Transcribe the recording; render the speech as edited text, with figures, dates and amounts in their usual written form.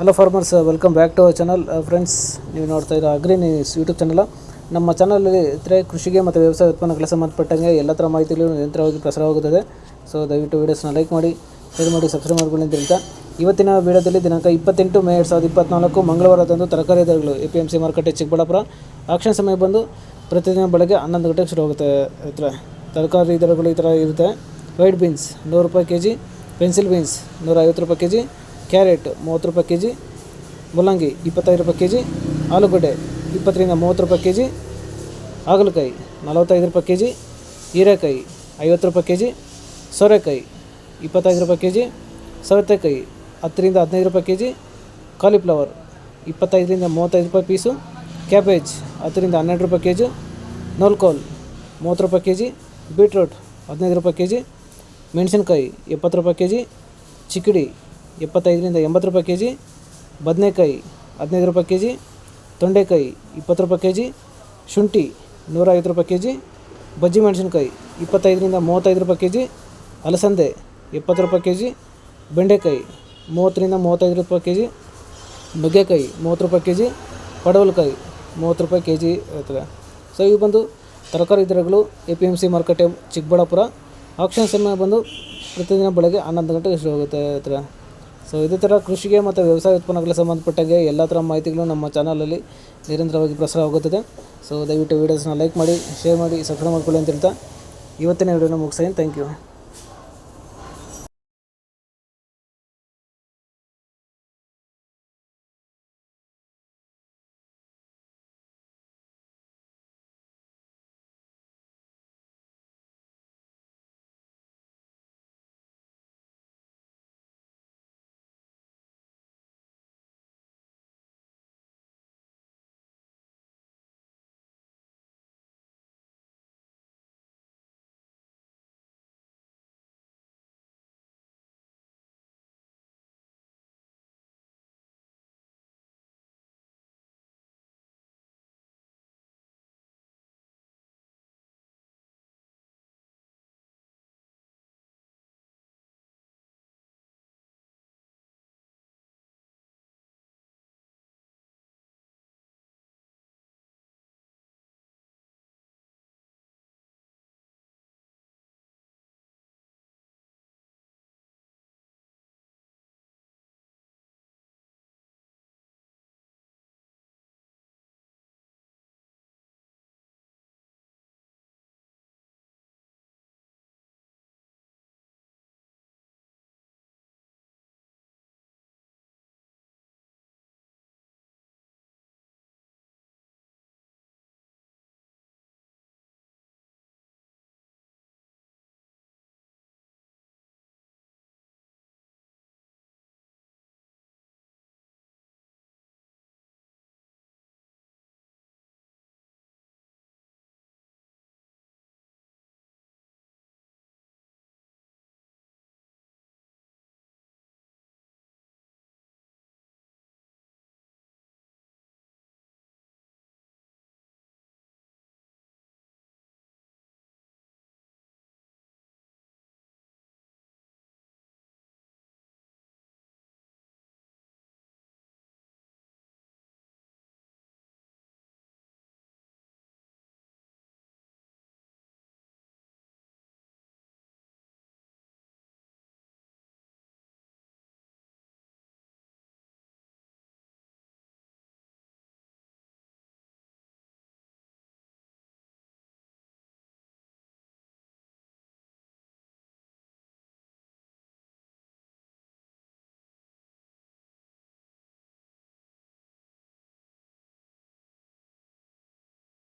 Hello farmers, welcome back to our channel. Friends, ನೀವು ನೋಡ್ತಾ ಇರೋ ಅಗ್ರಿ ನ್ಯೂಸ್ ಯೂಟ್ಯೂಬ್ ಚಾನಲ್. ನಮ್ಮ ಚಾನಲಲ್ಲಿ ಇತರೆ ಕೃಷಿಗೆ ಮತ್ತು ವ್ಯವಸಾಯ ಉತ್ಪನ್ನಗಳಿಗೆ ಸಂಬಂಧಪಟ್ಟಂಗೆ ಎಲ್ಲ ಥರ ಮಾಹಿತಿಗಳು ನಿರಂತರವಾಗಿ ಪ್ರಸಾರವಾಗುತ್ತದೆ. ಸೊ ದಯವಿಟ್ಟು ವೀಡಿಯೋಸ್ನ ಲೈಕ್ ಮಾಡಿ, ಶೇರ್ ಮಾಡಿ, ಸಬ್ಸ್ಕ್ರೈಬ್ ಮಾಡ್ಕೊಳ್ಳಿ ಅಂತ ಹೇಳ್ತಾ, ಇವತ್ತಿನ ವೀಡಿಯೋದಲ್ಲಿ ದಿನಾಂಕ 28 ಮೇ 2024 ಮಂಗಳವಾರದಂದು ತರಕಾರಿ ದರಗಳು APMC ಮಾರುಕಟ್ಟೆ ಚಿಕ್ಕಬಳ್ಳಾಪುರ. ಆಕ್ಷನ್ ಸಮಯ ಬಂದು ಪ್ರತಿದಿನ ಬೆಳಗ್ಗೆ 11 ಗಂಟೆಗೆ ಶುರು ಆಗುತ್ತೆ. ತರಕಾರಿ ದರಗಳು ಈ ಥರ ಇರುತ್ತೆ. ವೈಟ್ ಬೀನ್ಸ್ 100 ರೂಪಾಯಿ ಕೆಜಿ, ಪೆನ್ಸಿಲ್ ಬೀನ್ಸ್ 150 ರೂಪಾಯಿ ಕೆಜಿ, ಕ್ಯಾರೆಟ್ 30 ರೂಪಾಯಿ ಕೆಜಿ, ಮೂಲಂಗಿ 25 ರೂಪಾಯಿ ಕೆಜಿ, ಆಲೂಗಡ್ಡೆ 20 ರಿಂದ 30 ರೂಪಾಯಿ ಕೆಜಿ, ಹಾಗಲಕಾಯಿ 45 ರೂಪಾಯಿ ಕೆಜಿ, ಹೀರೆಕಾಯಿ 50 ರೂಪಾಯಿ ಕೆಜಿ, ಸೋರೆಕಾಯಿ 25 ರೂಪಾಯಿ ಕೆಜಿ, ಸೌತೆಕಾಯಿ 10 ರಿಂದ 15 ರೂಪಾಯಿ ಕೆಜಿ, ಕಾಲಿಫ್ಲವರ್ 25 ರಿಂದ 35 ರೂಪಾಯಿ ಪೀಸು, ಕ್ಯಾಬೇಜ್ 10 ರಿಂದ 12 ರೂಪಾಯಿ ಕೆಜಿ, ನೂಲ್ಕೋಲ್ 30 ರೂಪಾಯಿ ಕೆಜಿ, ಬೀಟ್ರೂಟ್ 15 ರೂಪಾಯಿ ಕೆಜಿ, ಮೆಣಸಿನ್ಕಾಯಿ 70 ರೂಪಾಯಿ ಕೆಜಿ, ಚಿಕ್ಕಡಿ 75 ರಿಂದ 80 ರೂಪಾಯಿ ಕೆಜಿ, ಬದನೆಕಾಯಿ 15 ರೂಪಾಯಿ ಕೆಜಿ, ತೊಂಡೆಕಾಯಿ 20 ರೂಪಾಯಿ ಕೆಜಿ, ಶುಂಠಿ 150 ರೂಪಾಯಿ ಕೆಜಿ, ಬಜ್ಜಿ ಮೆಣಸಿನ್ಕಾಯಿ 25 ರಿಂದ 35 ರೂಪಾಯಿ ಕೆಜಿ, ಅಲಸಂದೆ 70 ರೂಪಾಯಿ ಕೆಜಿ, ಬೆಂಡೆಕಾಯಿ 30 ರಿಂದ 35 ರೂಪಾಯಿ ಕೆಜಿ, ನುಗ್ಗೆಕಾಯಿ 30 ರೂಪಾಯಿ ಕೆಜಿ, ಪಡವಲಕಾಯಿ 30 ರೂಪಾಯಿ ಕೆಜಿ ಇರ್ತದೆ. ಸೊ ಇವು ಬಂದು ತರಕಾರಿ ದರಗಳು APMC ಮಾರುಕಟ್ಟೆ ಚಿಕ್ಕಬಳ್ಳಾಪುರ. ಆಕ್ಷನ್ ಸಮಯ ಬಂದು ಪ್ರತಿದಿನ ಬೆಳಗ್ಗೆ 11 ಗಂಟೆಗೆ ಶುರು ಆಗುತ್ತೆ ಇರ್ತಾರೆ. ಸೊ ಇದೇ ಥರ ಕೃಷಿಗೆ ಮತ್ತು ವ್ಯವಸಾಯ ಉತ್ಪನ್ನಗಳಿಗೆ ಸಂಬಂಧಪಟ್ಟಾಗೆ ಎಲ್ಲ ಥರ ಮಾಹಿತಿಗಳು ನಮ್ಮ ಚಾನಲಲ್ಲಿ ನಿರಂತರವಾಗಿ ಪ್ರಸಾರವಾಗುತ್ತದೆ. ಸೊ ದಯವಿಟ್ಟು ವೀಡಿಯೋಸ್ನ ಲೈಕ್ ಮಾಡಿ, ಶೇರ್ ಮಾಡಿ, ಸಬ್ಸ್ಕ್ರೈಬ್ ಮಾಡ್ಕೊಳ್ಳಿ ಅಂತ ಹೇಳ್ತಾ ಇವತ್ತಿನ ವೀಡಿಯೋನ ಮುಗಿಸ್ತೀನಿ. Thank you.